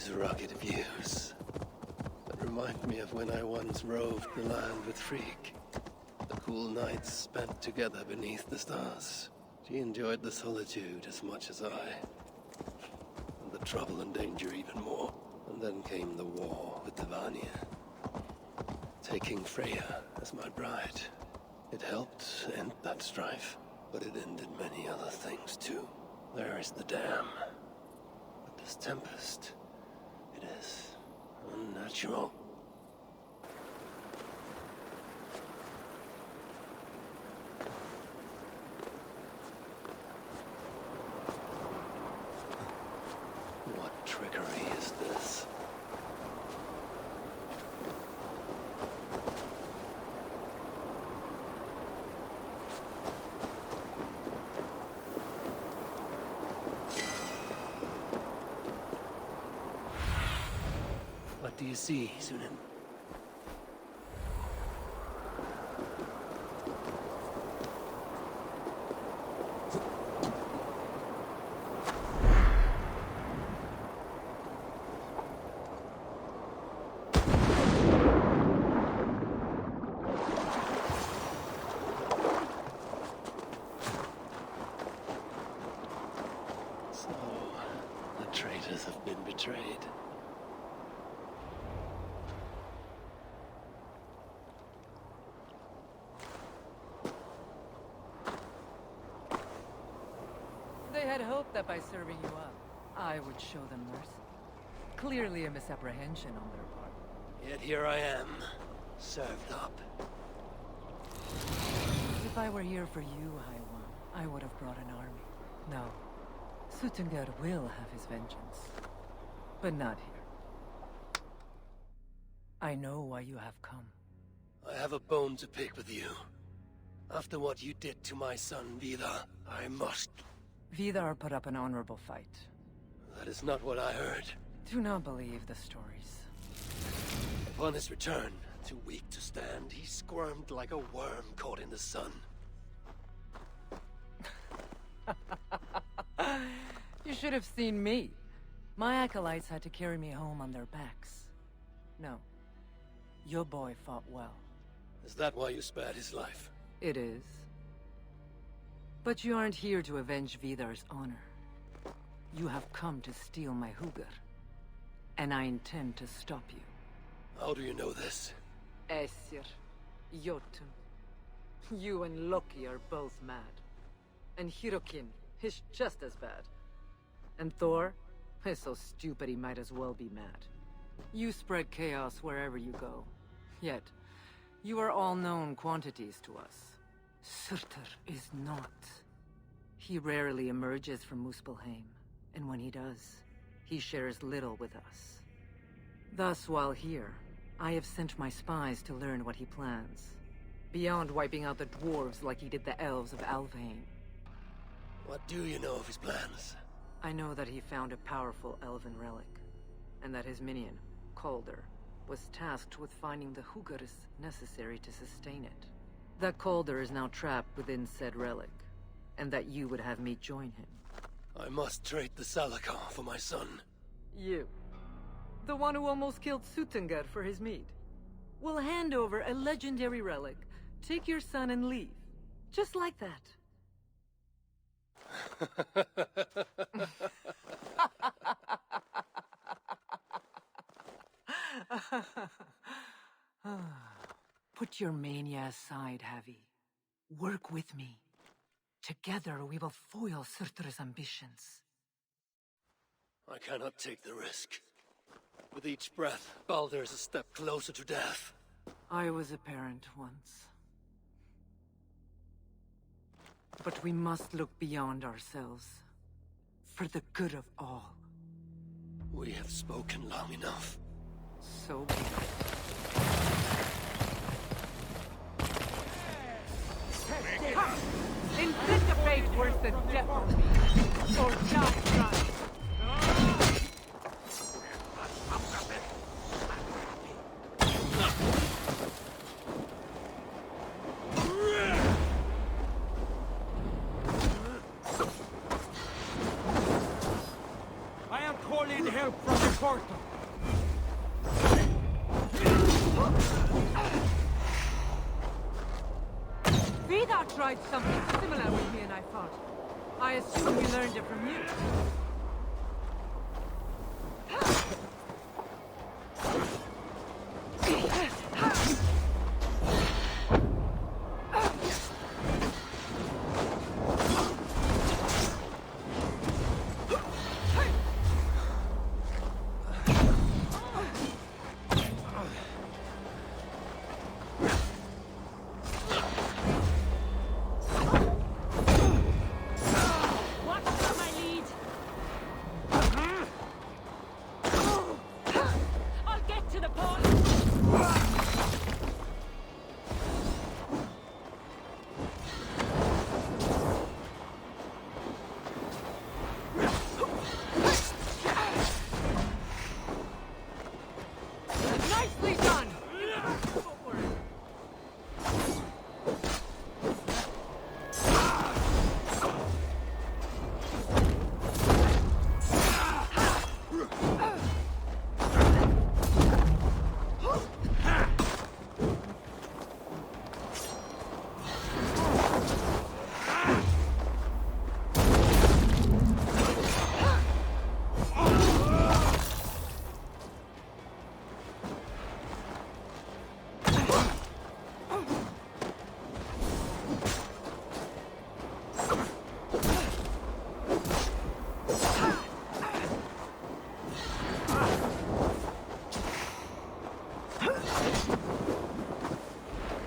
These rugged views that remind me of when I once roved the land with Freak. The cool nights spent together beneath the stars. She enjoyed the solitude as much as I. And the trouble and danger even more. And then came the war with the Vanya. Taking Freya as my bride. It helped end that strife, but it ended many other things too. There is the dam. But this tempest, it is unnatural. What trickery is this? What do you see, Sunan? So, the traitors have been betrayed. They had hoped that by serving you up, I would show them mercy. Clearly a misapprehension on their part. Yet here I am, served up. If I were here for you, Haiwan, I would have brought an army. No. Suttungr will have his vengeance. But not here. I know why you have come. I have a bone to pick with you. After what you did to my son, Vidar, I must... Vidar put up an honorable fight. That is not what I heard. Do not believe the stories. Upon his return, too weak to stand, he squirmed like a worm caught in the sun. You should have seen me. My acolytes had to carry me home on their backs. No. Your boy fought well. Is that why you spared his life? It is. But you aren't here to avenge Vidar's honor. You have come to steal my Hugr. And I intend to stop you. How do you know this? Aesir, Jotun. You and Loki are both mad. And Hirokin is just as bad. And Thor is so stupid he might as well be mad. You spread chaos wherever you go. Yet, you are all known quantities to us. Surtur is not. He rarely emerges from Muspelheim, and when he does, he shares little with us. Thus, while here, I have sent my spies to learn what he plans. Beyond wiping out the dwarves like he did the elves of Alfheim. What do you know of his plans? I know that he found a powerful elven relic, and that his minion, Calder, was tasked with finding the Hugrs necessary to sustain it. That Calder is now trapped within said relic, and that you would have me join him. I must trade the Salakar for my son. You. The one who almost killed Suttungr for his meat. Will hand over a legendary relic, take your son and leave. Just like that. Put your mania aside, Havi. Work with me. Together we will foil Surtur's ambitions. I cannot take the risk. With each breath, Baldur is a step closer to death. I was a parent once. But we must look beyond ourselves. For the good of all. We have spoken long enough. So be it. Anticipate worse than death on me, or die trying. I am calling help from the portal. Vidar tried something similar with me and I fought. I assume he learned it from you. Nicely done!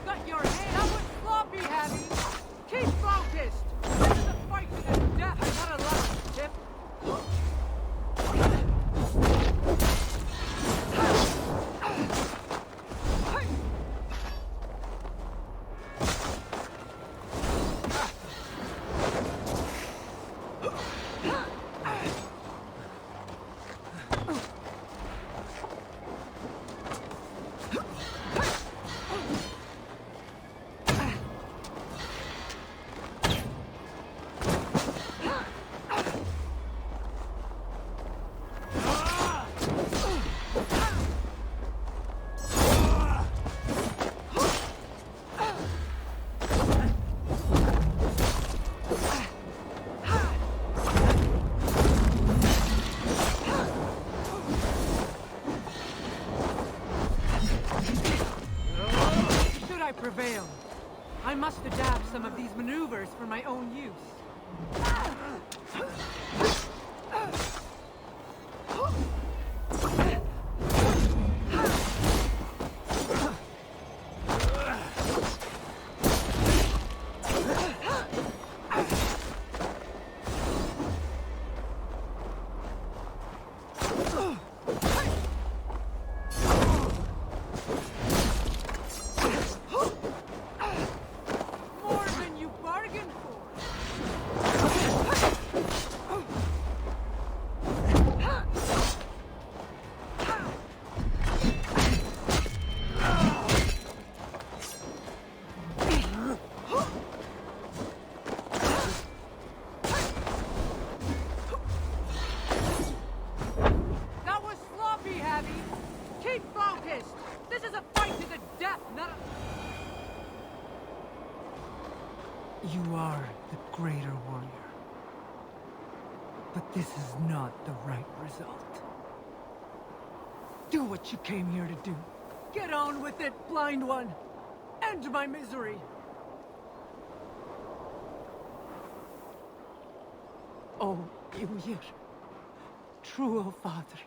Got your head. That was sloppy, Heavy. Keep focused. This is a fight to the death, not a last tip. Should I prevail, I must adapt some of these maneuvers for my own use. More than you bargained for. That was sloppy, Heavy. Keep focused. This is a fight to the death, not a... You are the greater warrior. But this is not the right result. Do what you came here to do. Get on with it, blind one. End my misery. Oh, Ymir. True, O Father.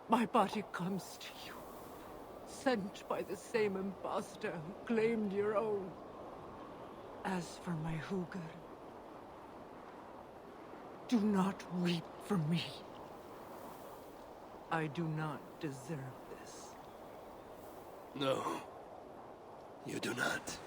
My body comes to you. Sent by the same impostor who claimed your own. As for my Hugr, do not weep for me. I do not deserve this. No, you do not.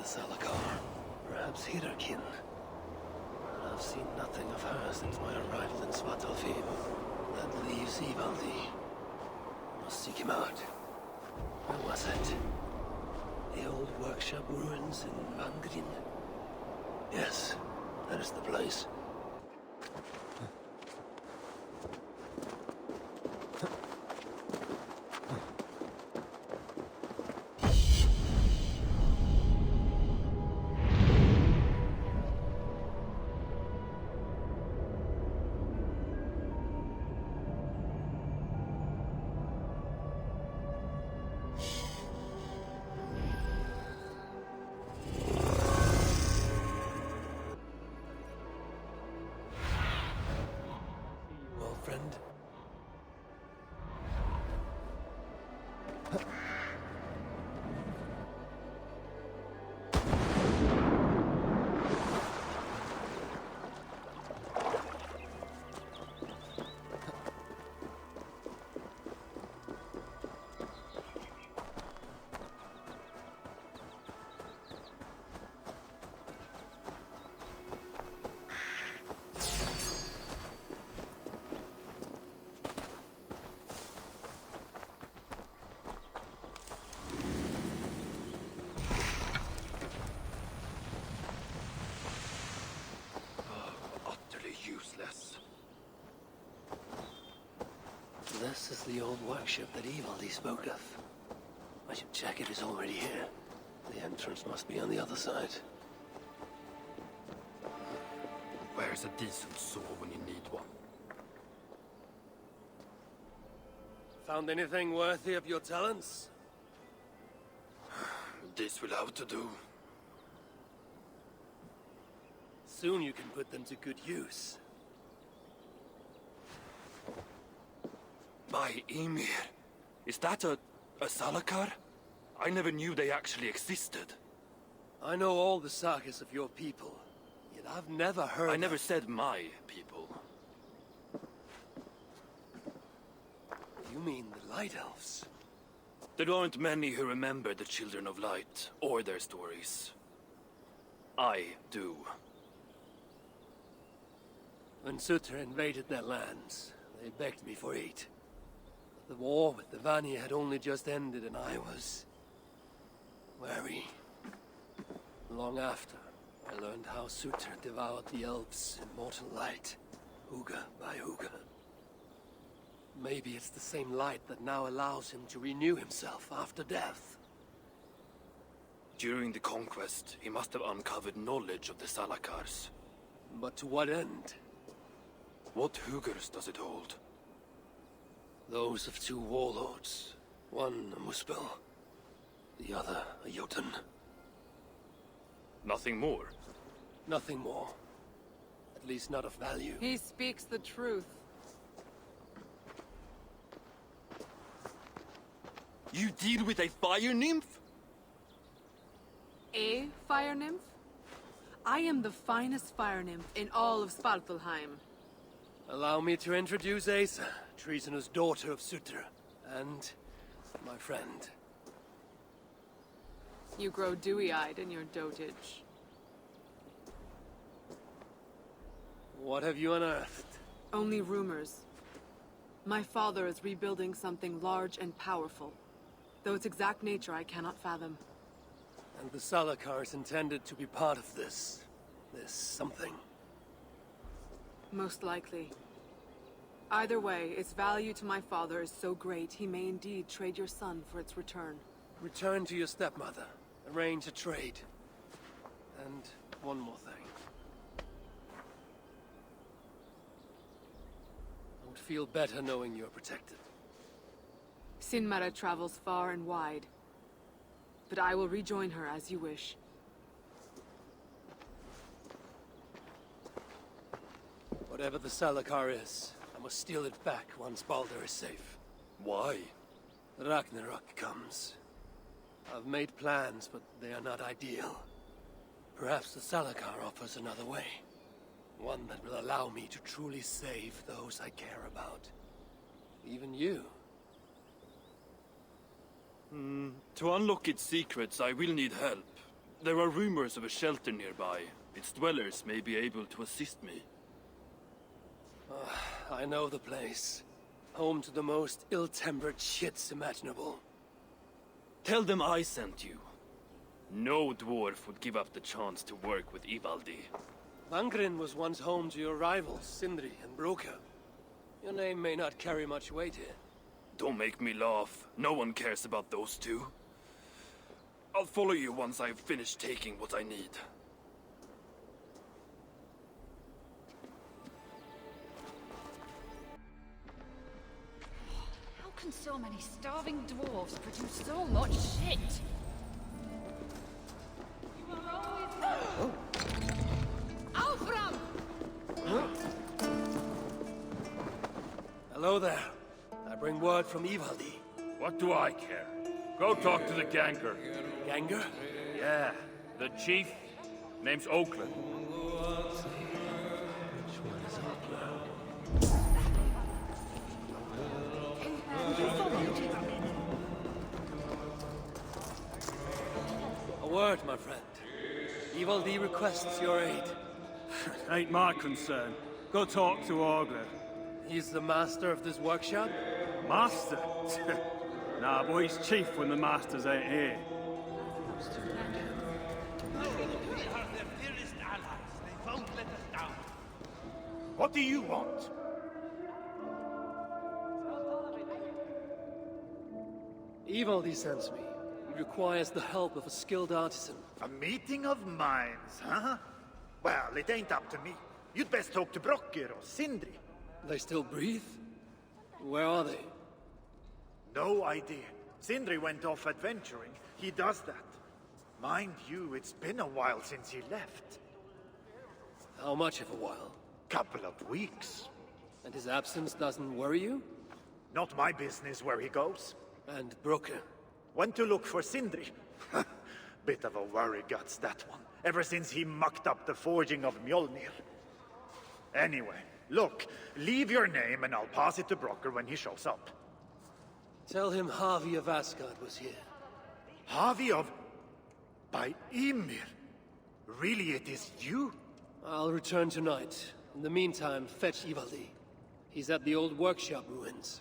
the Salakar. Perhaps Hirakin. But I've seen nothing of her since my arrival in Svartalfheim. That leaves Ivaldi. I must seek him out. Where was it? The old workshop ruins in Vangrin? Yes, that is the place. Well, friend. Useless. This is the old workshop that Ivaldi spoke of. I should check it is already here. The entrance must be on the other side. Where's a decent saw when you need one? Found anything worthy of your talents? This will have to do. Soon you can put them to good use. By Ymir, is that a Salakar? I never knew they actually existed. I know all the sagas of your people, yet I've never heard I never said my people. You mean the Light Elves? There aren't many who remember the Children of Light, or their stories. I do. When Sutter invaded their lands, they begged me for aid. The war with the Vanir had only just ended and I was wary. Long after, I learned how Sutter devoured the elves' immortal light, Huga by Huga. Maybe it's the same light that now allows him to renew himself after death. During the conquest, he must have uncovered knowledge of the Salakars. But to what end? What Hugars does it hold? Those of two warlords. One a Muspel, the other a Jotun. Nothing more? Nothing more. At least not of value. He speaks the truth. You deal with a fire nymph? A fire nymph? I am the finest fire nymph in all of Svartalfheim. Allow me to introduce Asa, treasonous daughter of Sutter, and my friend. You grow dewy-eyed in your dotage. What have you unearthed? Only rumors. My father is rebuilding something large and powerful, though its exact nature I cannot fathom. And the Salakar is intended to be part of this something. Most likely. Either way, its value to my father is so great he may indeed trade your son for its return. Return to your stepmother. Arrange a trade. And one more thing. I would feel better knowing you're protected. Sinmara travels far and wide, but I will rejoin her as you wish. Whatever the Salakar is, I must steal it back once Baldur is safe. Why? Ragnarok comes. I've made plans, but they are not ideal. Perhaps the Salakar offers another way. One that will allow me to truly save those I care about. Even you. To unlock its secrets, I will need help. There are rumors of a shelter nearby. Its dwellers may be able to assist me. I know the place. Home to the most ill-tempered shits imaginable. Tell them I sent you. No dwarf would give up the chance to work with Ivaldi. Langren was once home to your rivals, Sindri and Broka. Your name may not carry much weight here. Don't make me laugh. No one cares about those two. I'll follow you once I've finished taking what I need. How can so many starving dwarves produce so much shit? You are always Alfram! Hello there. I bring word from Ivaldi. What do I care? Go talk to the Ganger. Ganger? Yeah, the chief. Name's Oakland. Which one is Oakland? A word, my friend. Ivaldi requests your aid. Ain't my concern. Go talk to Orgler. He's the master of this workshop? Master? Nah, boy, he's chief when the masters ain't here. We are their dearest allies. They won't let us down. What do you want? Ivaldi sends me. He requires the help of a skilled artisan. A meeting of minds, huh? Well, it ain't up to me. You'd best talk to Brocker or Sindri. They still breathe? Where are they? No idea. Sindri went off adventuring. He does that. Mind you, it's been a while since he left. How much of a while? Couple of weeks. And his absence doesn't worry you? Not my business where he goes. And Broker? Went to look for Sindri. Bit of a worry guts, that one. Ever since he mucked up the forging of Mjolnir. Anyway, look, leave your name and I'll pass it to Brocker when he shows up. Tell him Harvey of Asgard was here. Harvey of... by Ymir. Really, it is you? I'll return tonight. In the meantime, fetch Ivaldi. He's at the old workshop ruins.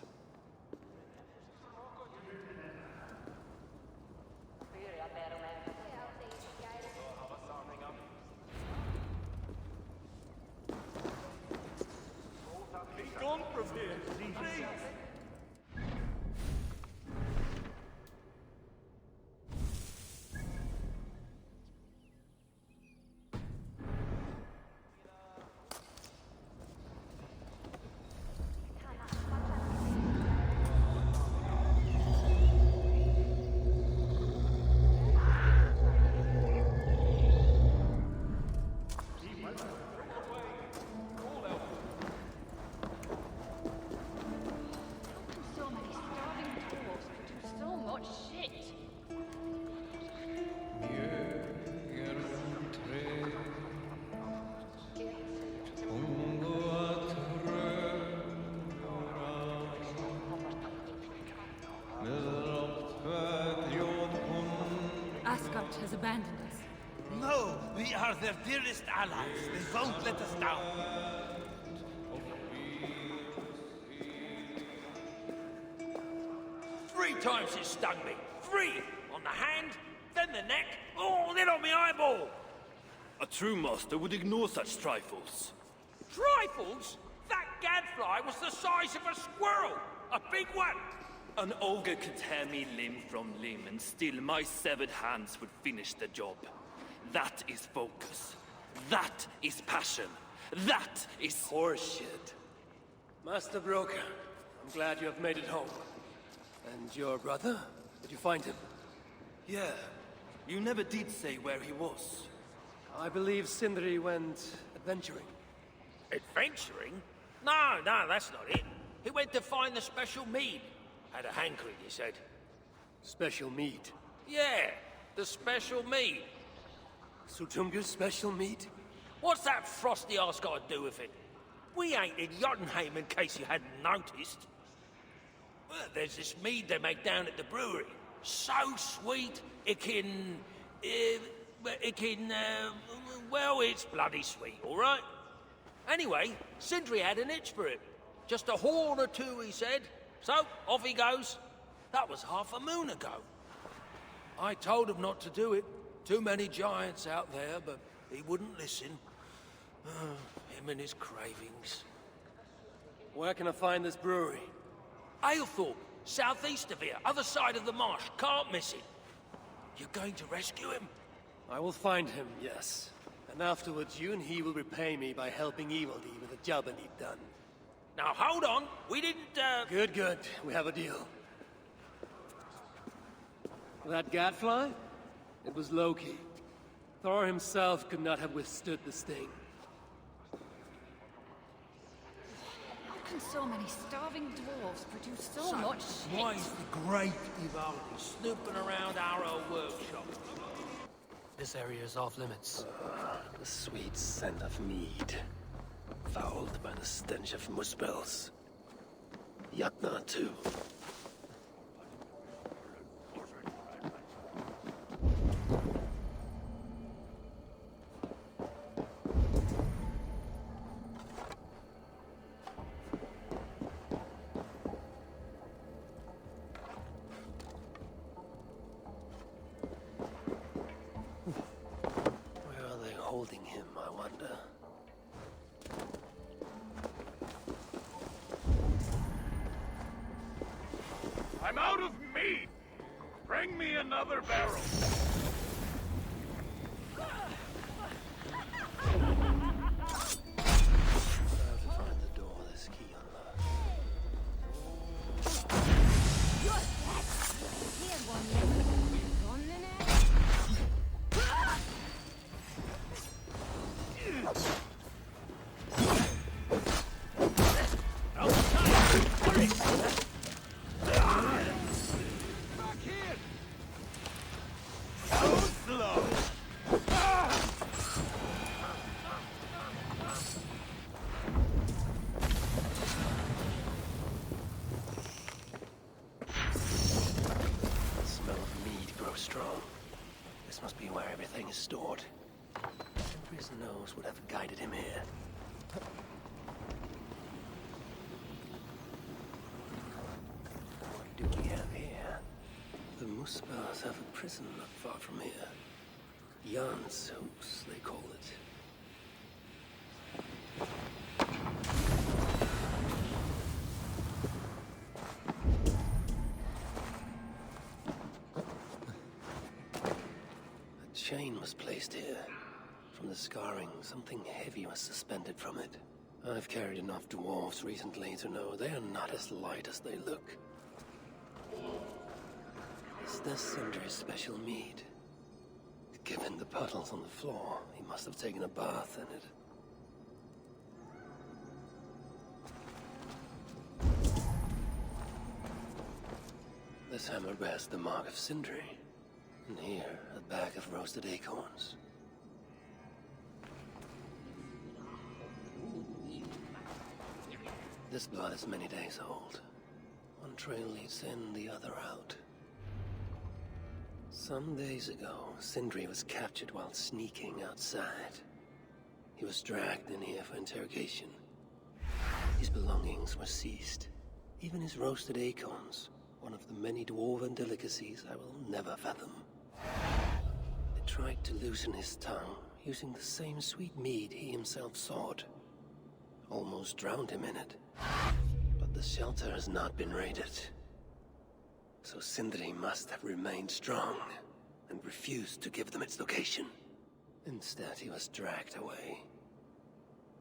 So many starving dwarves produce so much shit. Asgard has abandoned us. No, we are their dearest allies. They won't let us down. 3 times it stung me. 3! On the hand, then the neck, oh, then on my eyeball! A true master would ignore such trifles. Trifles? That gadfly was the size of a squirrel! A big one! An ogre could tear me limb from limb, and still my severed hands would finish the job. That is focus. That is passion. That is... Horseshit. Master Broker, I'm glad you have made it home. And your brother? Did you find him? Yeah. You never did say where he was. I believe Sindri went adventuring. Adventuring? No, that's not it. He went to find the special mead. Had a hankering, he said. Special meat. Yeah, the special mead. Sutunga's special meat? What's that frosty arse got to do with it? We ain't in Jotunheim, in case you hadn't noticed. Well, there's this mead they make down at the brewery. So sweet, it can... But it can, well, it's bloody sweet, all right? Anyway, Sindri had an itch for it. Just a horn or two, he said. So, off he goes. That was half a moon ago. I told him not to do it. Too many giants out there, but he wouldn't listen. Him and his cravings. Where can I find this brewery? Aylthorpe, southeast of here, other side of the marsh. Can't miss it. You're going to rescue him? I will find him, yes. And afterwards, you and he will repay me by helping Evildee with the job I need done. Now, hold on. We didn't, Good, good. We have a deal. That gadfly? It was Loki. Thor himself could not have withstood the sting. How can so many starving dwarves produce so son, much why shit? is the great Ivaldi snooping around our old workshop? This area is off limits. The sweet scent of mead. Fouled by the stench of muspels. Yatna, too. Where are they holding him, I wonder? I'm out of meat! Bring me another barrel! How to find the door this key unlocked. The smell of mead grows strong. This must be where everything is stored. Sindri's nose would have guided him here. What do we have here? The Muspels have a prison not far from here. Jan's House, they call it. A chain was placed here. From the scarring, something heavy was suspended from it. I've carried enough dwarves recently to know they are not as light as they look. Is this Sindri's special mead? Given the puddles on the floor, he must have taken a bath in it. This hammer bears the mark of Sindri. And here, a bag of roasted acorns. This blood is many days old. One trail leads in, the other out. Some days ago, Sindri was captured while sneaking outside. He was dragged in here for interrogation. His belongings were seized. Even his roasted acorns, one of the many dwarven delicacies I will never fathom. They tried to loosen his tongue, using the same sweet mead he himself sought. Almost drowned him in it. But the shelter has not been raided. So Sindri must have remained strong and refused to give them its location. Instead, he was dragged away.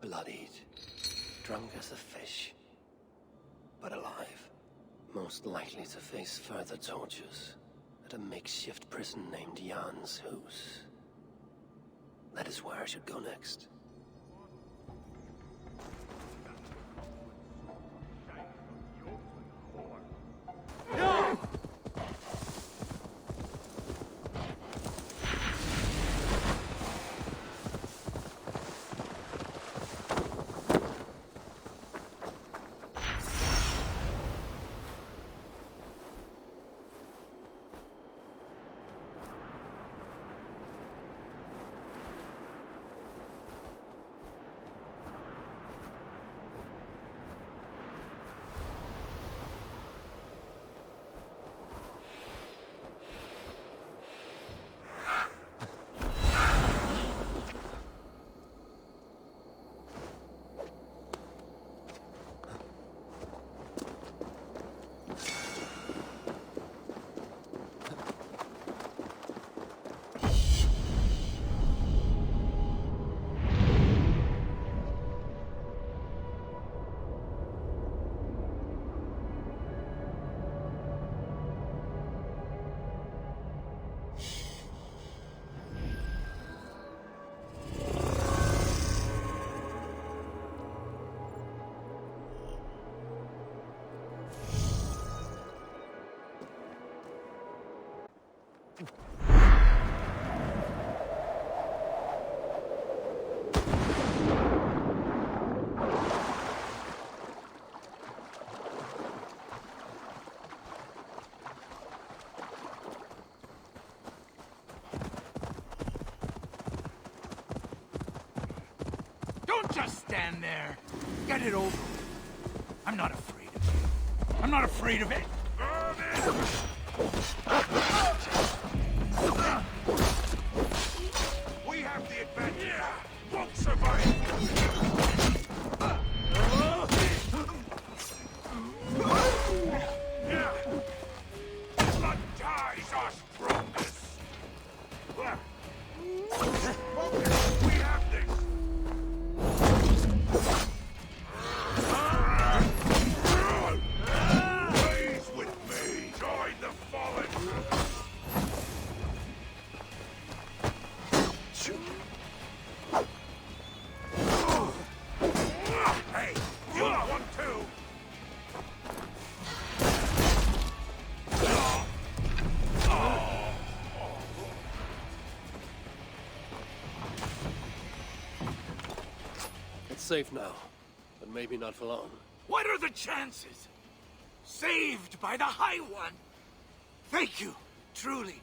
Bloodied, drunk as a fish, but alive. Most likely to face further tortures at a makeshift prison named Jan's House. That is where I should go next. stand there. Get it over with. I'm not afraid of you. I'm not afraid of it. We have the advantage. Won't survive. Blood ties are strongest. We have this. Raise with me. Join the fallen. Hey, you want one too? It's safe now, but maybe not for long. What are the chances? Saved by the High One. Thank you, truly.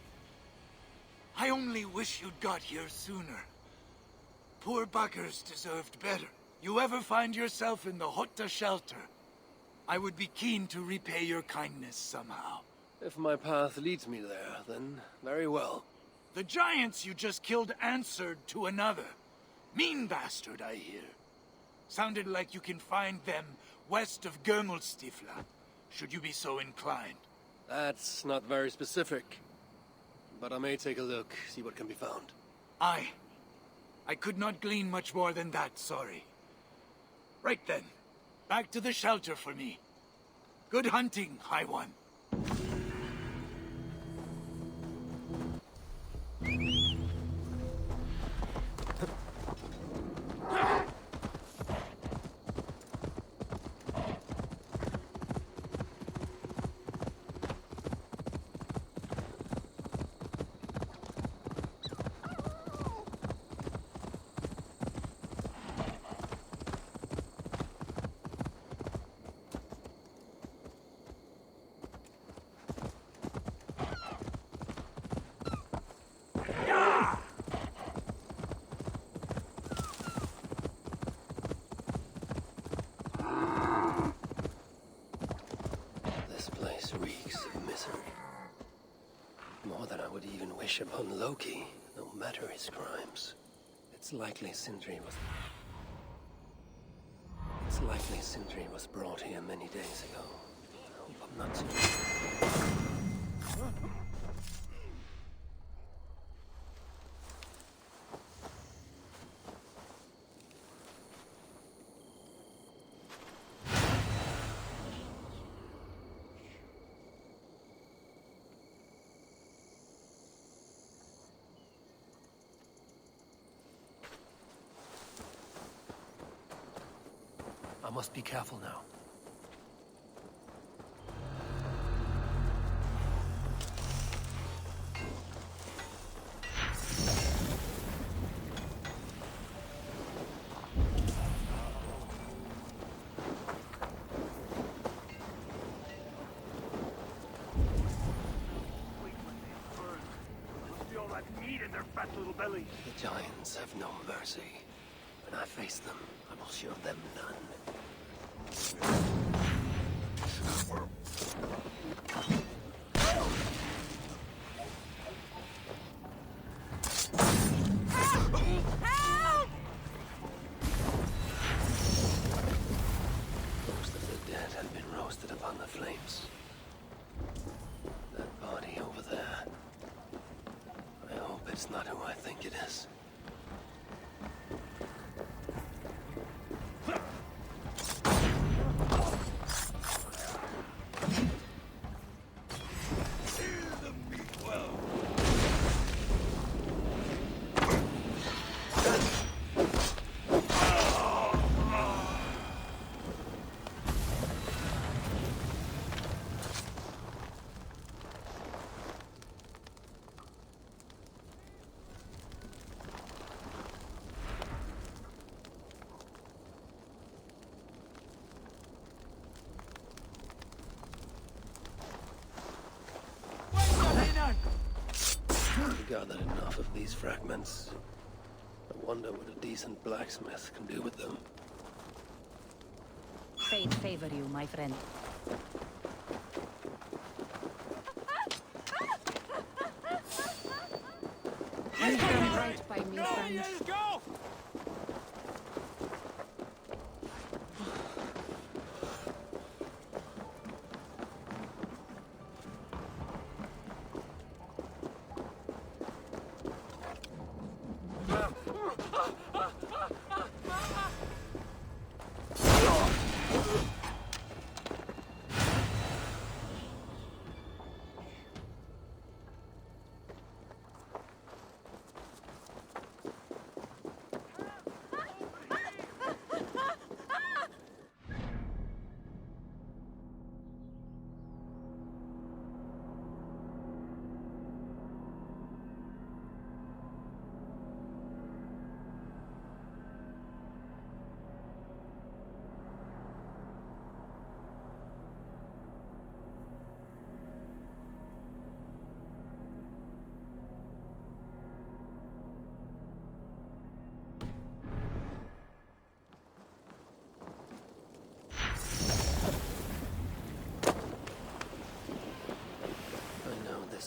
I only wish you'd got here sooner. Poor buggers deserved better. You ever find yourself in the Hotta shelter, I would be keen to repay your kindness somehow. If my path leads me there, then very well. The giants you just killed answered to another. Mean bastard, I hear. Sounded like you can find them west of Gömelstifla, should you be so inclined. That's not very specific. But I may take a look, see what can be found. I could not glean much more than that, sorry. Right then. Back to the shelter for me. Good hunting, High One. This place reeks of misery. More than I would even wish upon Loki, no matter his crimes. It's likely Sindri was brought here many days ago. I hope I'm not too... I must be careful now. Feel that meat in their fat little bellies. The giants have no mercy. When I face them, I will show them none. Most of the dead have been roasted upon the flames. That body over there. I hope it's not who I think it is. Gathered enough of these fragments. I wonder what a decent blacksmith can do with them. fate favor you, my friend. You've done right by me, friend. Go!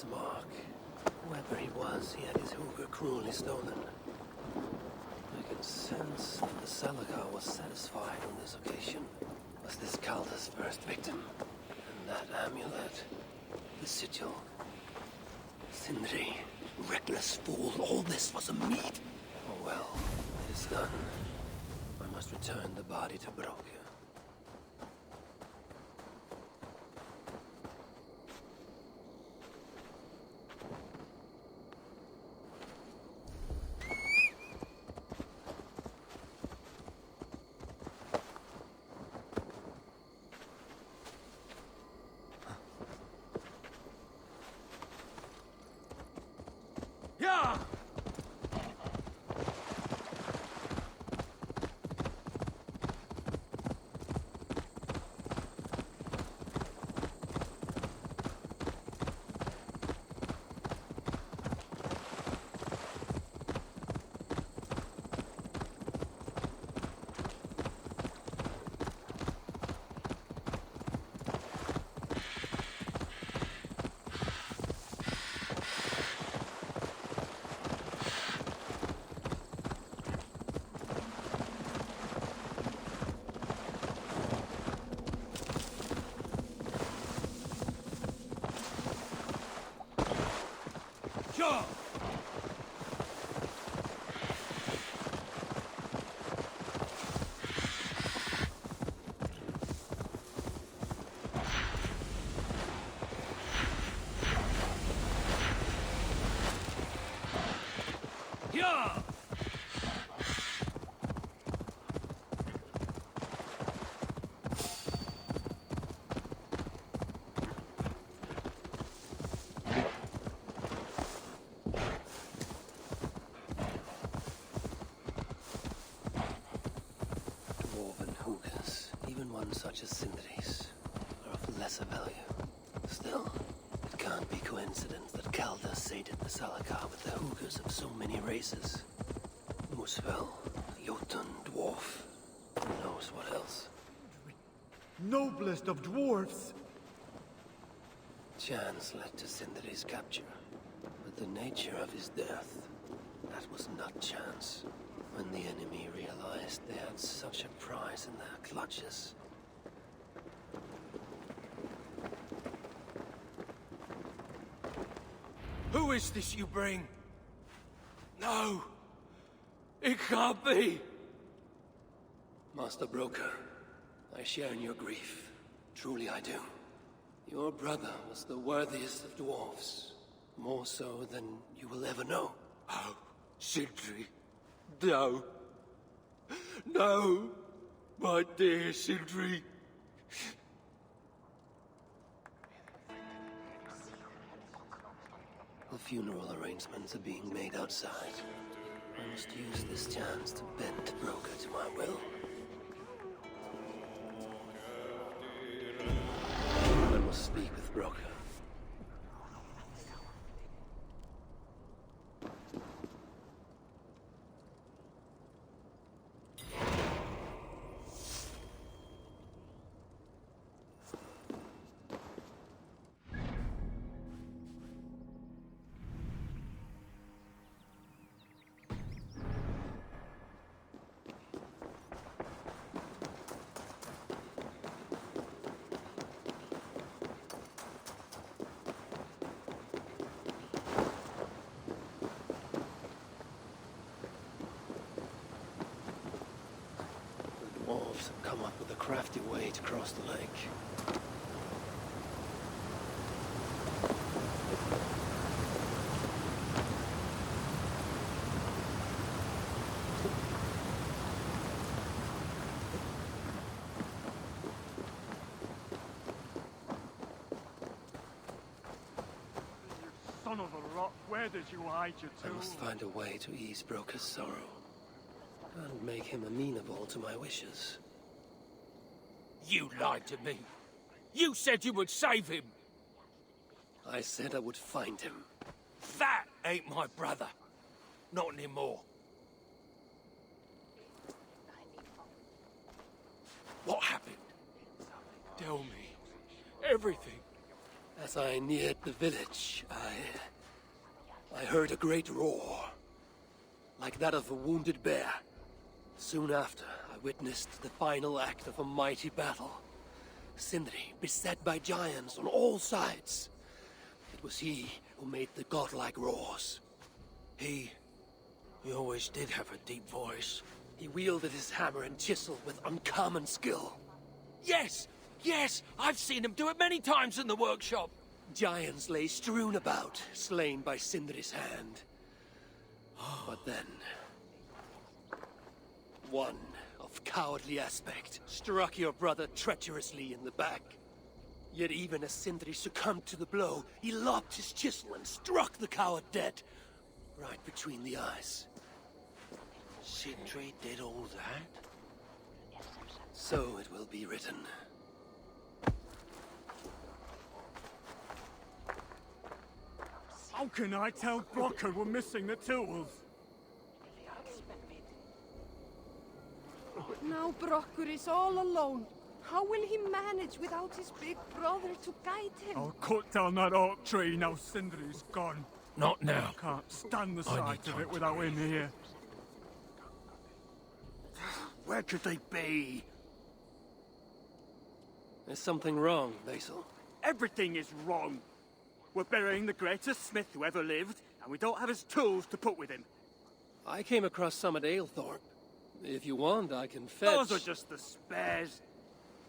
Mark. Whoever he was, he had his hooker cruelly stolen. I can sense that the Salakar was satisfied on this occasion. Was this Calder's first victim? And that amulet, the sigil. Sindri, reckless fool, all this was a meat. Oh well, it is done. I must return the body to Broke. Yeah! Sure! Yeah! Dwarven hookahs, even one such as Sindri's, are of lesser value. Still, it can't be coincidence that Calder sated the Salakar with the hookahs of so many races. Muspel, Jotun, Dwarf, who knows what else? Noblest of dwarfs! Chance led to Sindri's capture, but the nature of his death, that was not chance. When the enemy realized they had such a prize in their clutches. Who is this you bring? No! It can't be! Master Broker, I share in your grief. Truly I do. Your brother was the worthiest of dwarfs. More so than you will ever know. Oh, Sindri. No. No! My dear Sindri. The funeral arrangements are being made outside. I must use this chance to bend Broker to my will. I must speak with Broker. come up with a crafty way to cross the lake. Son of a rock, where did you hide your I tools? must find a way to ease Broker's sorrow, and make him amenable to my wishes. You lied to me. You said you would save him. I said I would find him. That ain't my brother. Not anymore. What happened? Tell me. Everything. As I neared the village, I heard a great roar, like that of a wounded bear. Soon after, I witnessed the final act of a mighty battle. Sindri beset by giants on all sides. It was he who made the godlike roars. He always did have a deep voice. He wielded his hammer and chisel with uncommon skill. Yes! Yes! I've seen him do it many times in the workshop. Giants lay strewn about, slain by Sindri's hand. But then, one of cowardly aspect struck your brother treacherously in the back. Yet even as Sindri succumbed to the blow, he lobbed his chisel and struck the coward dead, right between the eyes. Sindri did all that? So it will be written. How can I tell Brocker we're missing the tools? Now Brocker is all alone. How will he manage without his big brother to guide him? I'll cut down that oak tree now Sindri's gone. Not now. I can't stand the I sight need of time it to without him breathe. here. Where could they be? There's something wrong, Basil. Everything is wrong. We're burying the greatest smith who ever lived, and we don't have his tools to put with him. I came across some at Aylthorpe. If you want, I can fetch... Those are just the spares.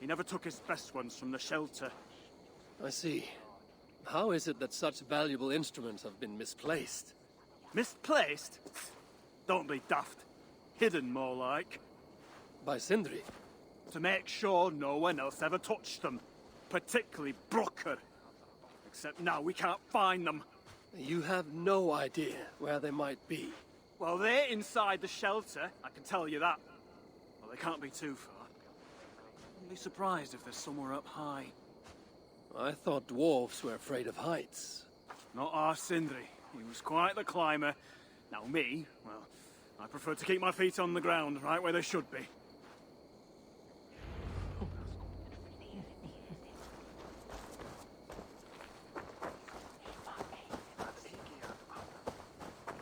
He never took his best ones from the shelter. I see. How is it that such valuable instruments have been misplaced? Misplaced? Don't be daft. Hidden, more like. By Sindri? To make sure no one else ever touched them. Particularly Brocker. Except now we can't find them. You have no idea where they might be. Well, they're inside the shelter, I can tell you that. Well, they can't be too far. I'd be surprised if they're somewhere up high. I thought dwarves were afraid of heights. Not our Sindri. He was quite the climber. Now me, well, I prefer to keep my feet on the ground, right where they should be.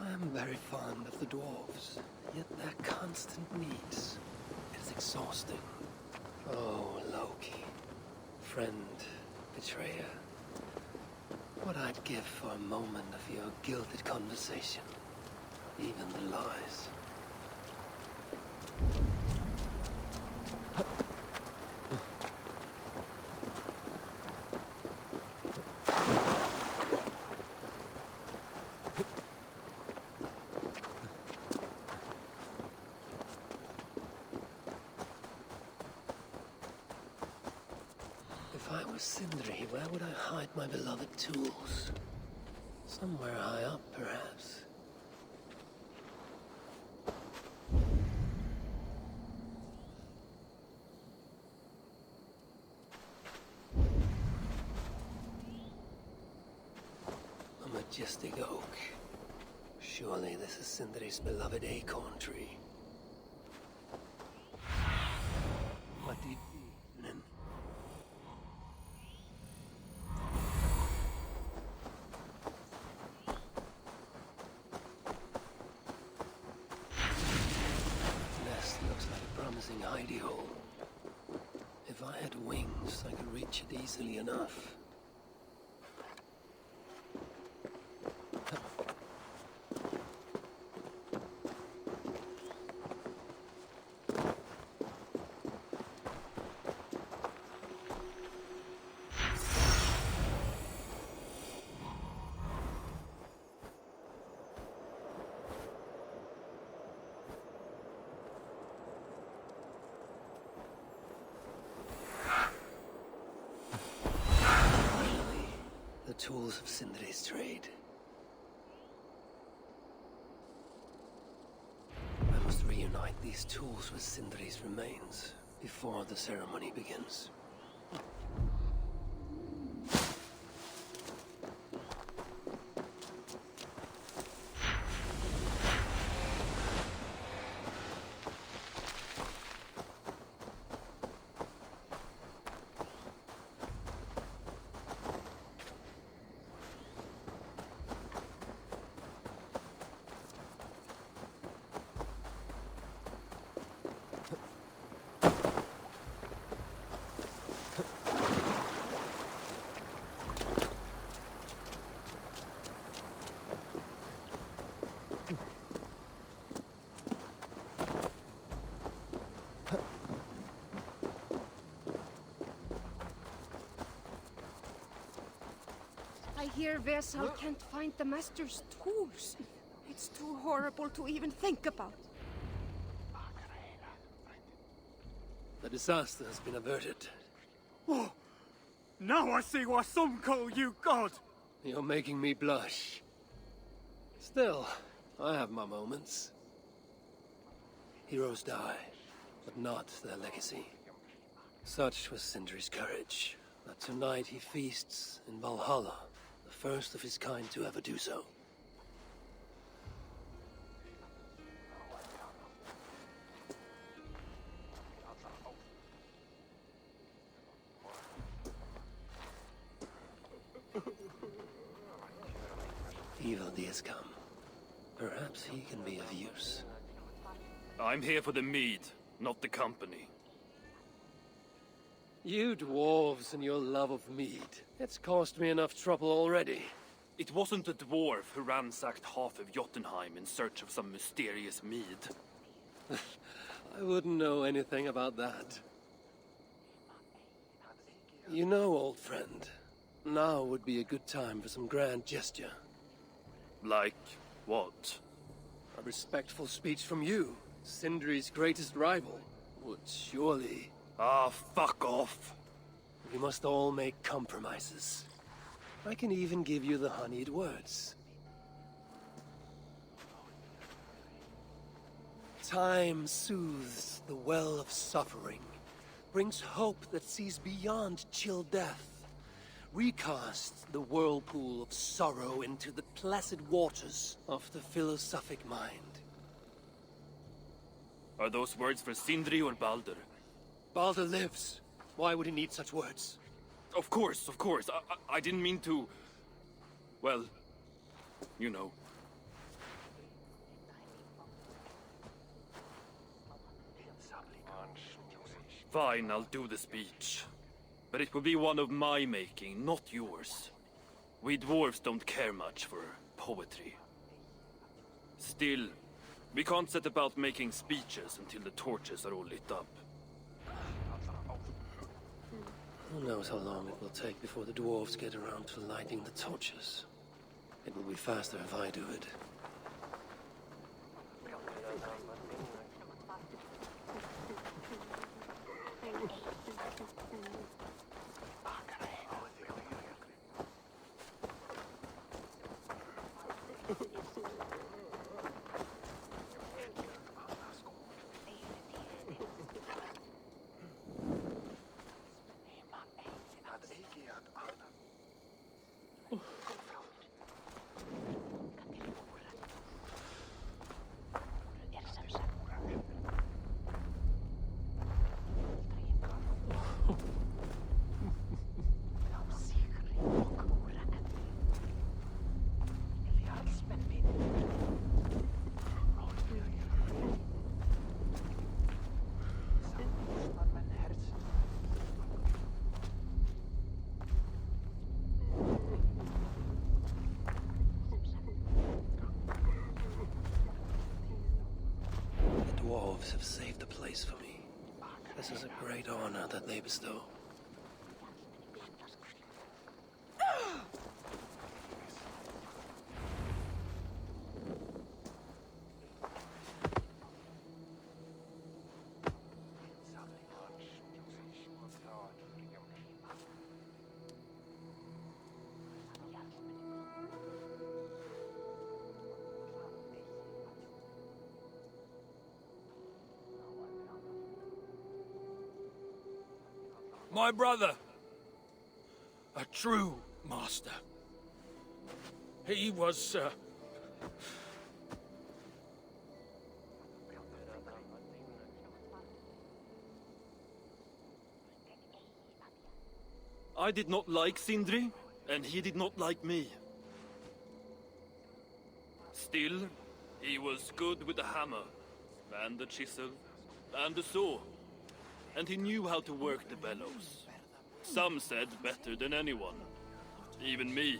I'm very fond of the dwarves, yet their constant needs is exhausting. Oh, Loki. Friend, betrayer. What I'd give for a moment of your gilded conversation. Even the lies. If I was Sindri, where would I hide my beloved tools? Somewhere high up, perhaps. A majestic oak. Surely this is Sindri's beloved acorn tree. What did... Promising hidey hole. If I had wings, I could reach it easily enough. The tools of Sindri's trade. I must reunite these tools with Sindri's remains before the ceremony begins. I hear Vesal can't find the Master's tools. It's too horrible to even think about. The disaster has been averted. Oh, now I see why some call you God. You're making me blush. Still, I have my moments. Heroes die, but not their legacy. Such was Sindri's courage, that tonight he feasts in Valhalla, the first of his kind to ever do so. Evil has come. Perhaps he can be of use. I'm here for the mead, not the company. You dwarves and your love of mead. It's caused me enough trouble already. It wasn't a dwarf who ransacked half of Jotunheim in search of some mysterious mead. I wouldn't know anything about that. You know, old friend, now would be a good time for some grand gesture. Like what? A respectful speech from you, Sindri's greatest rival, would surely... Ah, fuck off. We must all make compromises. I can even give you the honeyed words. Time soothes the well of suffering, brings hope that sees beyond chill death, recasts the whirlpool of sorrow into the placid waters of the philosophic mind. Are those words for Sindri or Baldur? Baldur lives. Why would he need such words? Of course, of course. I didn't mean to... Well, you know. Fine, I'll do the speech. But it will be one of my making, not yours. We dwarves don't care much for poetry. Still, we can't set about making speeches until the torches are all lit up. Who knows how long it will take before the dwarves get around to lighting the torches. It will be faster if I do it. Dwarves have saved the place for me. This is a great honor that they bestow. My brother. A true master. He was, I did not like Sindri, and he did not like me. Still, he was good with the hammer, and the chisel, and the saw. And he knew how to work the bellows. Some said better than anyone. Even me.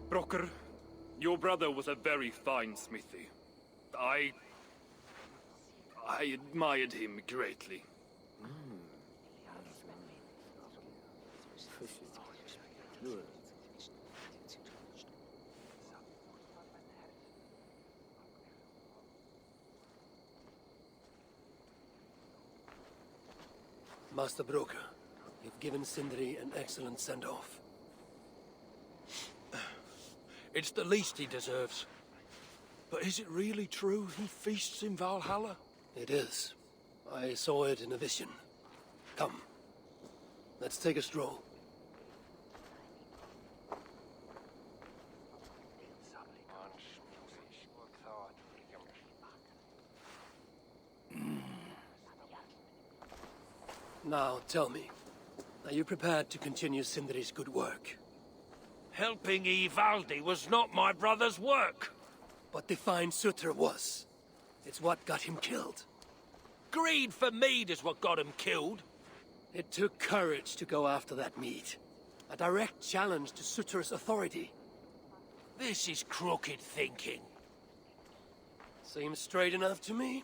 Brocker, your brother was a very fine smithy. I admired him greatly. Master Broker, you've given Sindri an excellent send-off. It's the least he deserves. But is it really true he feasts in Valhalla? It is. I saw it in a vision. Come. Let's take a stroll. Now, tell me, are you prepared to continue Sindri's good work? Helping Ivaldi was not my brother's work. But the fine Sutter was. It's what got him killed. Greed for mead is what got him killed. It took courage to go after that mead. A direct challenge to Sutter's authority. This is crooked thinking. Seems straight enough to me.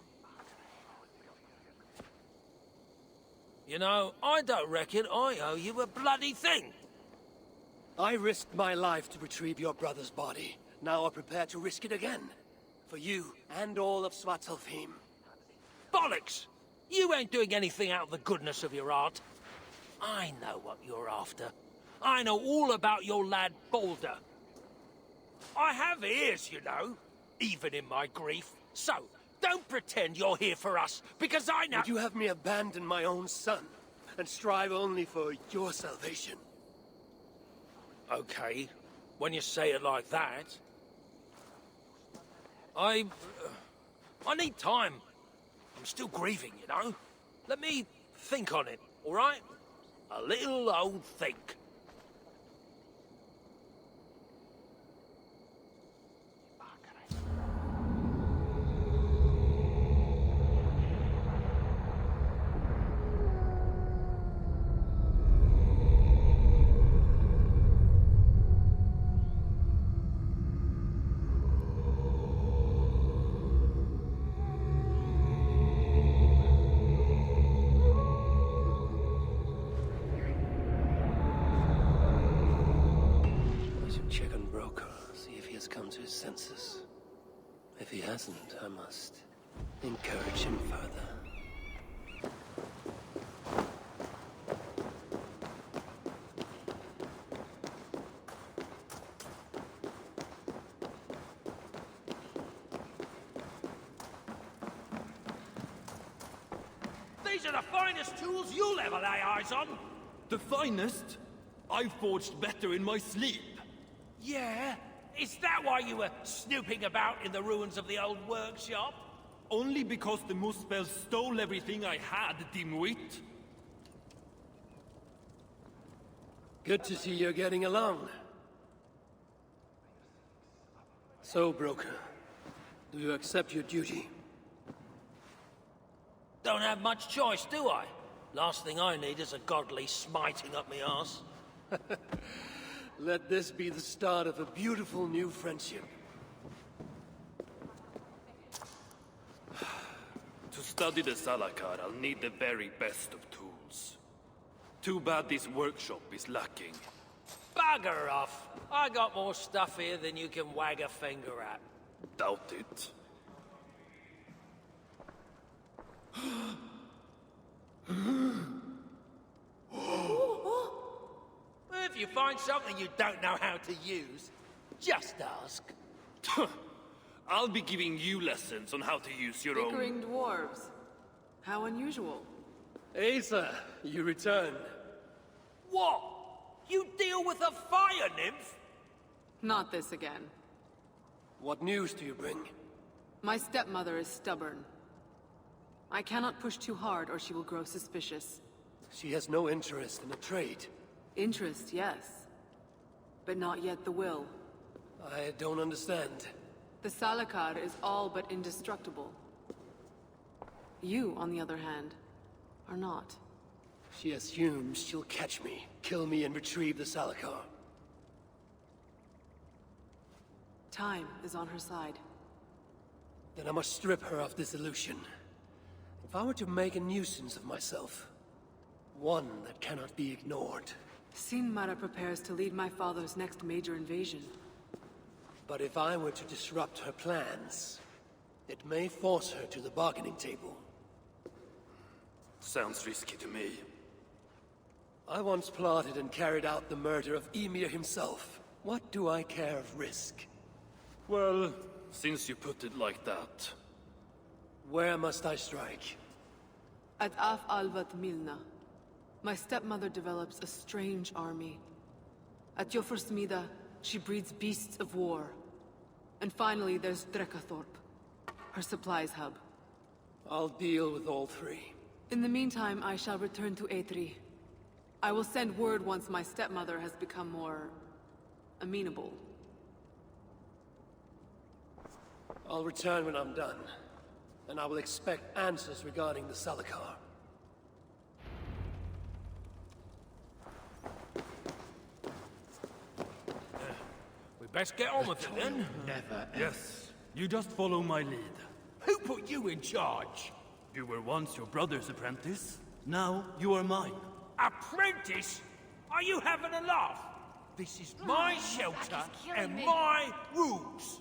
You know, I don't reckon I owe you a bloody thing. I risked my life to retrieve your brother's body. Now I'm prepared to risk it again. For you and all of Svartalfheim. Bollocks! You ain't doing anything out of the goodness of your heart. I know what you're after. I know all about your lad Balder. I have ears, you know, even in my grief. So, don't pretend you're here for us, because I know— Would you have me abandon my own son, and strive only for your salvation? Okay, when you say it like that. I need time. I'm still grieving, you know? Let me think on it, all right? A little old think. Check on Broker, see if he has come to his senses. If he hasn't, I must encourage him further. These are the finest tools you'll ever lay eyes on. The finest? I forged better in my sleep. Yeah? Is that why you were snooping about in the ruins of the old workshop? Only because the Muspel stole everything I had, dimwit. Good to see you're getting along. So, Broker, do you accept your duty? Don't have much choice, do I? Last thing I need is a godly smiting up me arse. Let this be the start of a beautiful new friendship. To study the Salakar, I'll need the very best of tools. Too bad this workshop is lacking. Bugger off! I got more stuff here than you can wag a finger at. Doubt it. If you find something you don't know how to use, just ask. I'll be giving you lessons on how to use your own... Bickering dwarves. How unusual. Asa, you return. What? You deal with a fire nymph? Not this again. What news do you bring? My stepmother is stubborn. I cannot push too hard or she will grow suspicious. She has no interest in a trade. Interest, yes. But not yet the will. I don't understand. The Salakar is all but indestructible. You, on the other hand, are not. She assumes she'll catch me, kill me, and retrieve the Salakar. Time is on her side. Then I must strip her of this illusion. If I were to make a nuisance of myself, one that cannot be ignored. Sinmara prepares to lead my father's next major invasion. But if I were to disrupt her plans, it may force her to the bargaining table. Sounds risky to me. I once plotted and carried out the murder of Ymir himself. What do I care of risk? Well, since you put it like that... Where must I strike? At Af Alvat Milna, my stepmother develops a strange army. At Jofursmida, she breeds beasts of war. And finally, there's Drekathorp, her supplies hub. I'll deal with all three. In the meantime, I shall return to Aetri. I will send word once my stepmother has become more... amenable. I'll return when I'm done. And I will expect answers regarding the Salakar. We best get on with it then. Never. Yes, you just follow my lead. Who put you in charge? You were once your brother's apprentice. Now you are mine. Apprentice? Are you having a laugh? This is my shelter and me. my rules.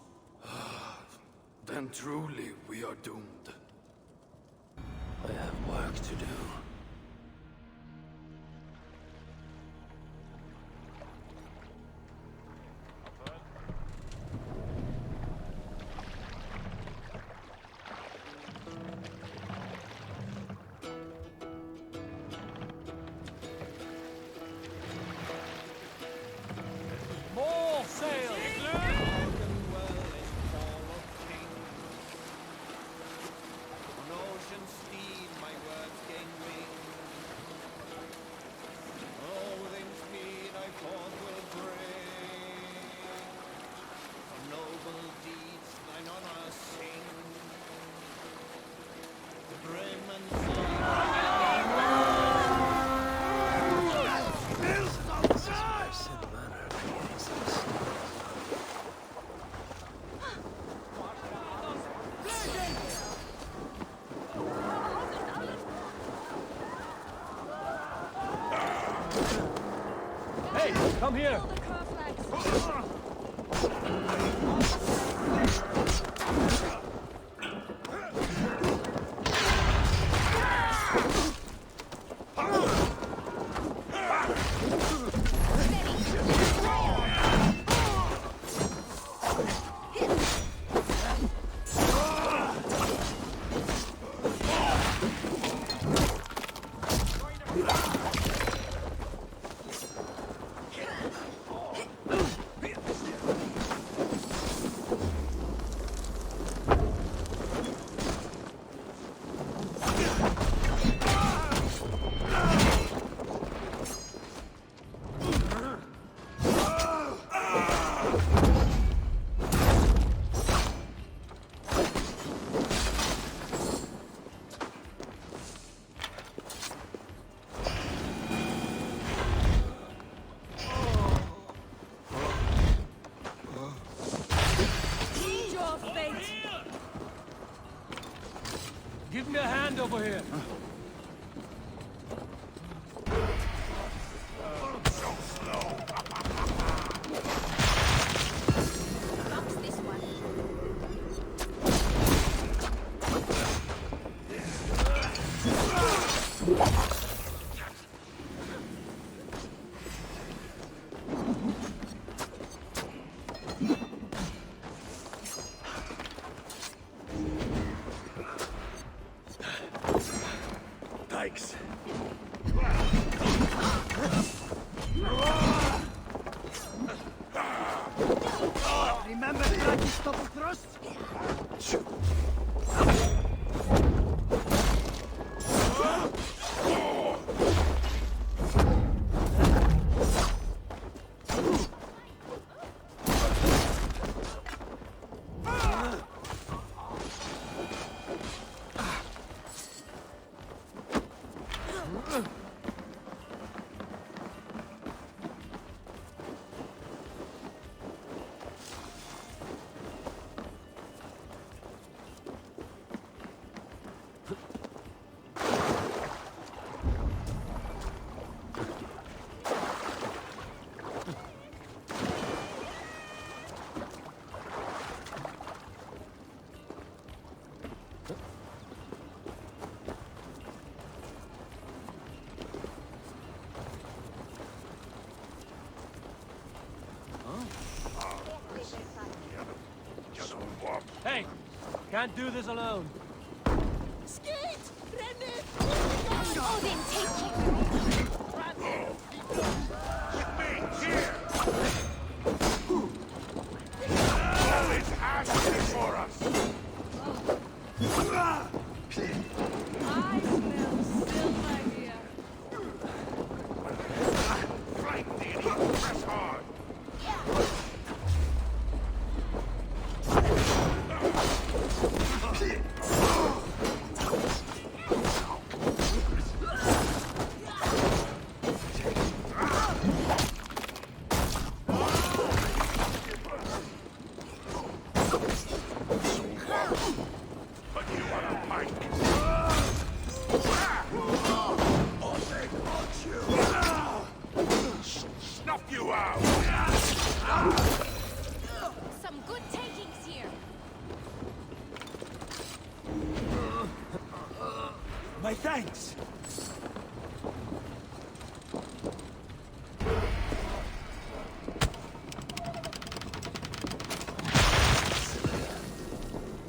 Then truly we are doomed. I have work to do. More sail! Come here! Give me a hand over here. likes. Remember Dragi's double thrust? Hey, can't do this alone. Skate! Rennen! Odin, take you! All is ash before us! I smell silver here. Fight the idiot! Press hard! But you are a pike! Snuff you out! Some good takings here. My thanks.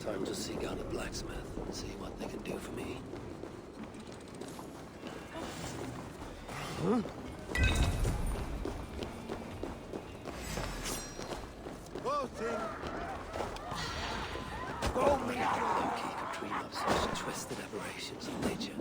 Time to seek out a blacksmith and see what they can do for me. Loki could dream up such twisted aberrations of nature.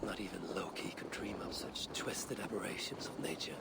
Not even Loki could dream up such twisted aberrations of nature.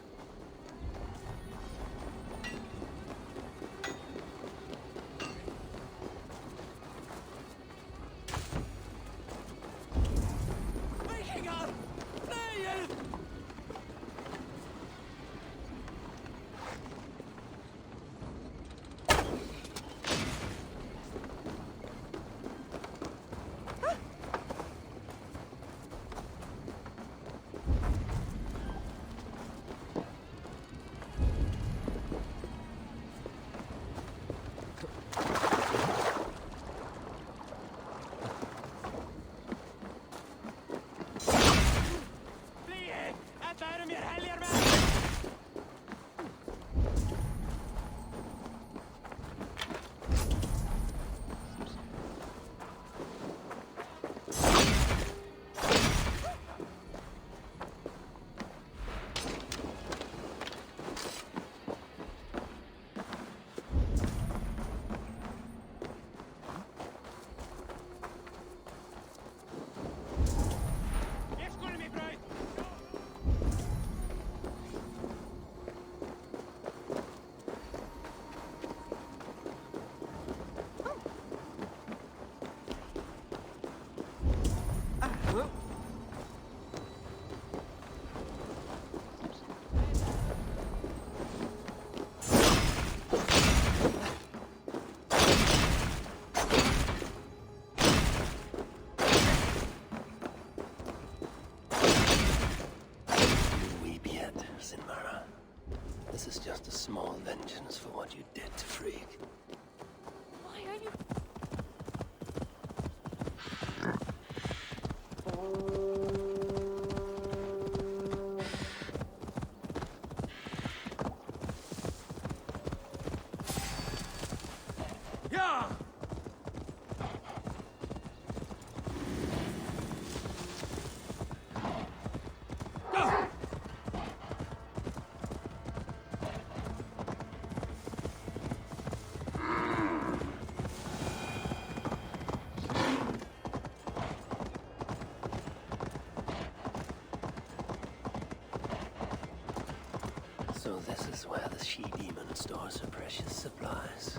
This is where the she-demon stores her precious supplies.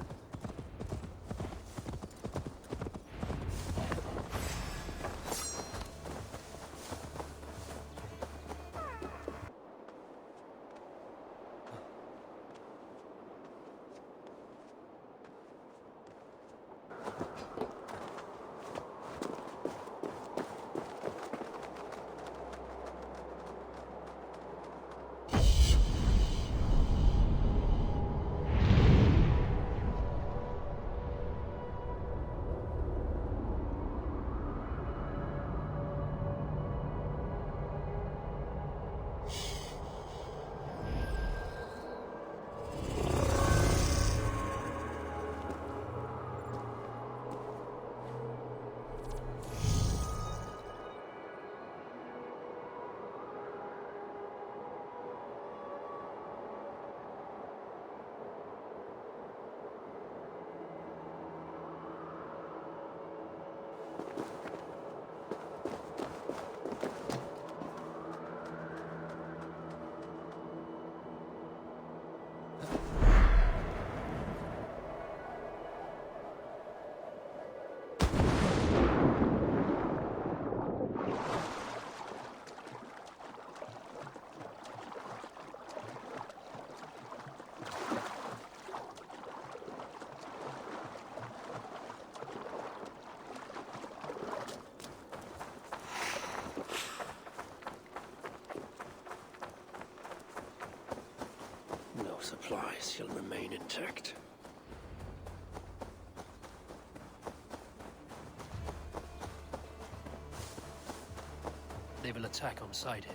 No supplies shall remain intact. They will attack on sight here.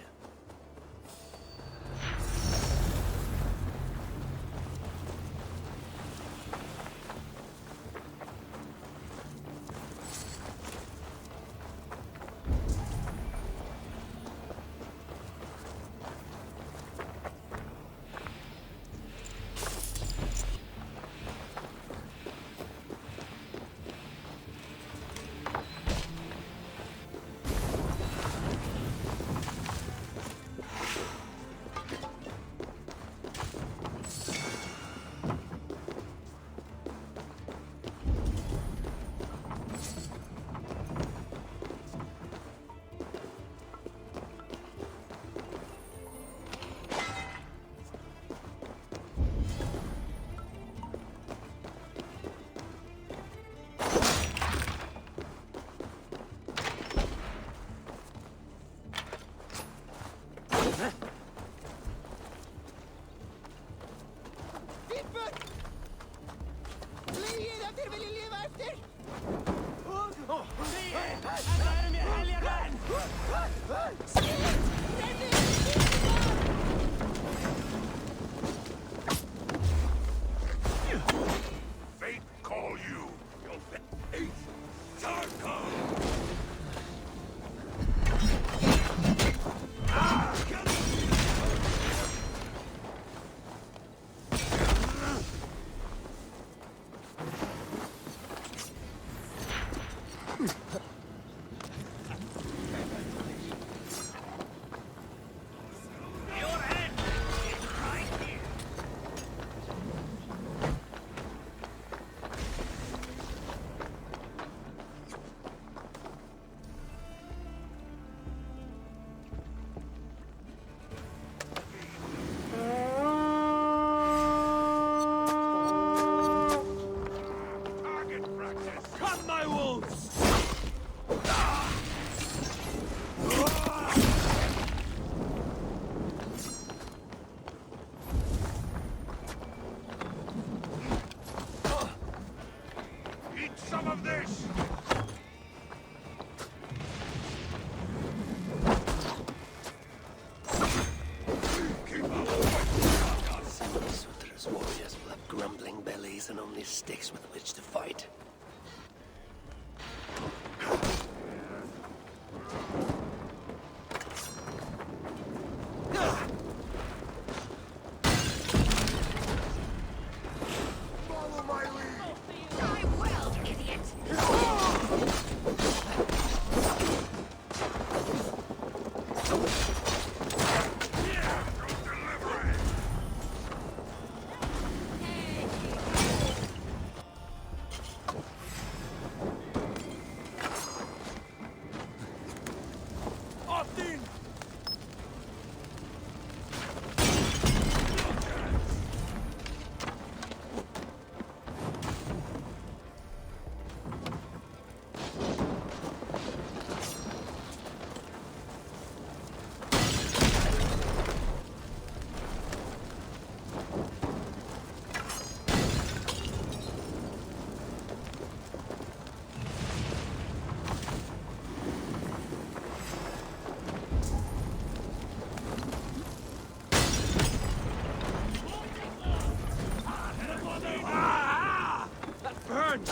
Fate call you. Your fate. Tarkov. Come, my wolves! Eat some of this. Sutra's warriors will have grumbling bellies and only sticks with which to fight. Follow my lead. Die well, idiot! Go deliver it. Burn!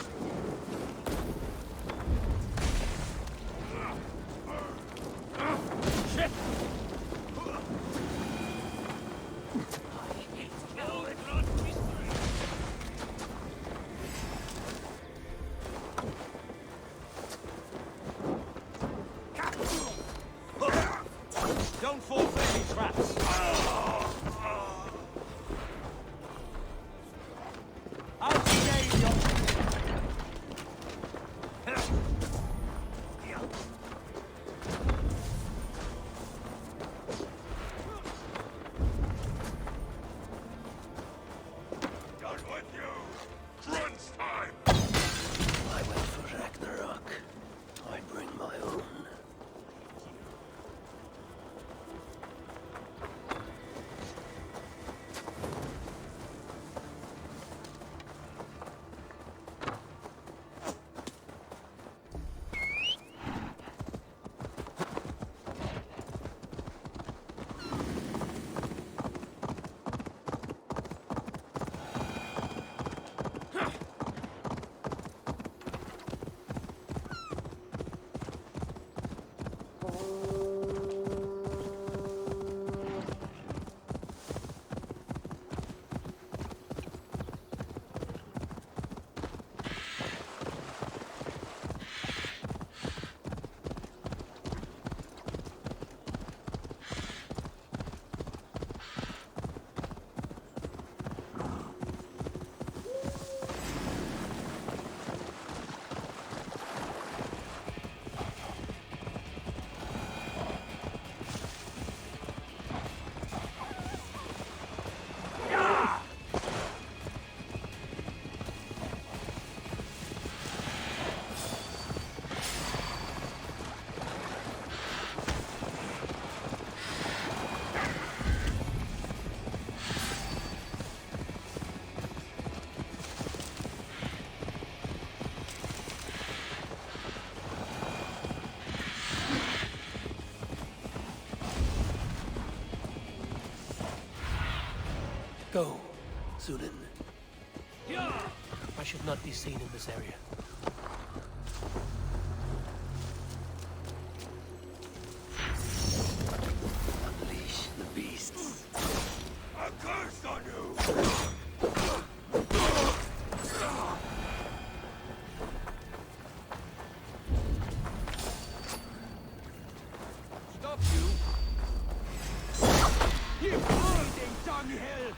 Shit! Don't fall for any traps. I'll save you. Done with you! Crunch time! I went for Ragnarok. I bring my own. Go, Zulin. I should not be seen in this area. Unleash the beasts. A curse on you! Stop you! You bleeding dunghill!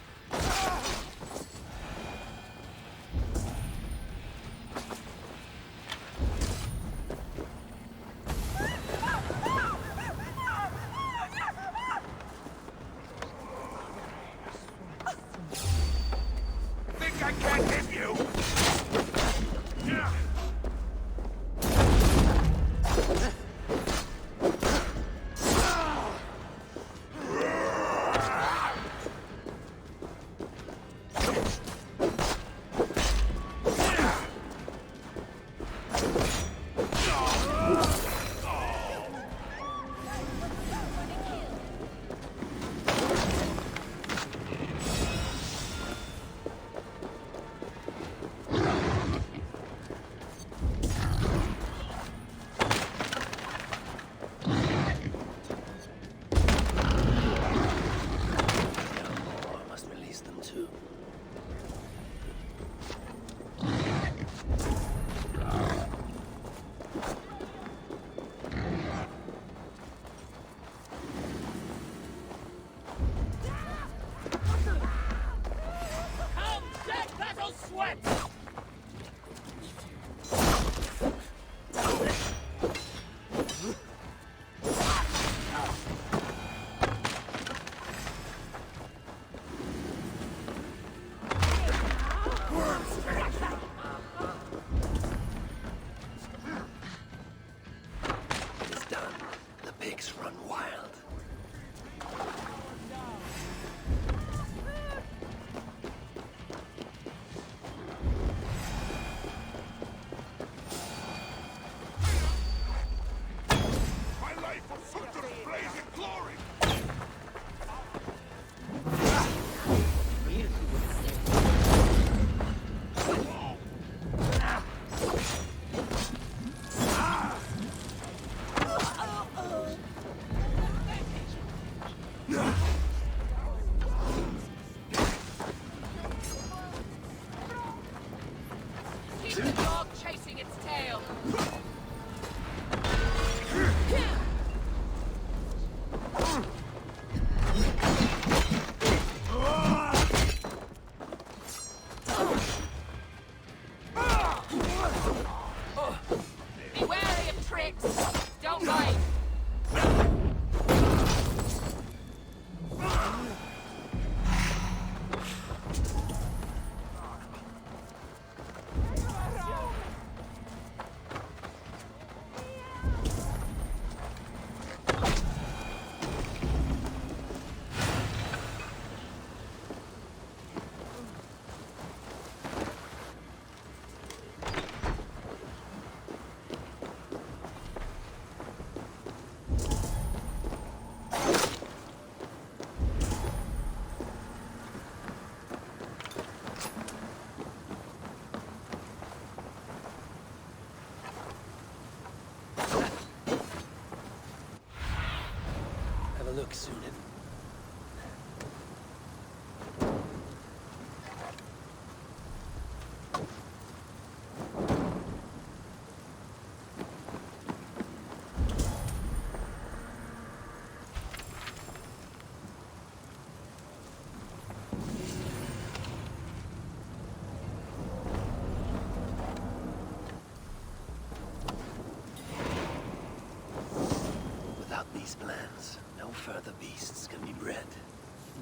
further beasts can be bred.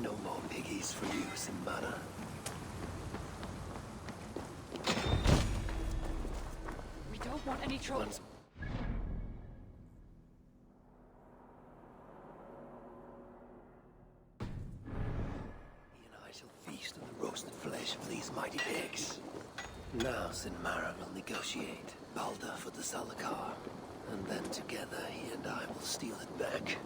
No more piggies for use in Mana. We don't want any trouble. He and I shall feast on the roasted flesh of these mighty pigs. Now Sinmara will negotiate Balder for the Salakar, and then together he and I will steal it back.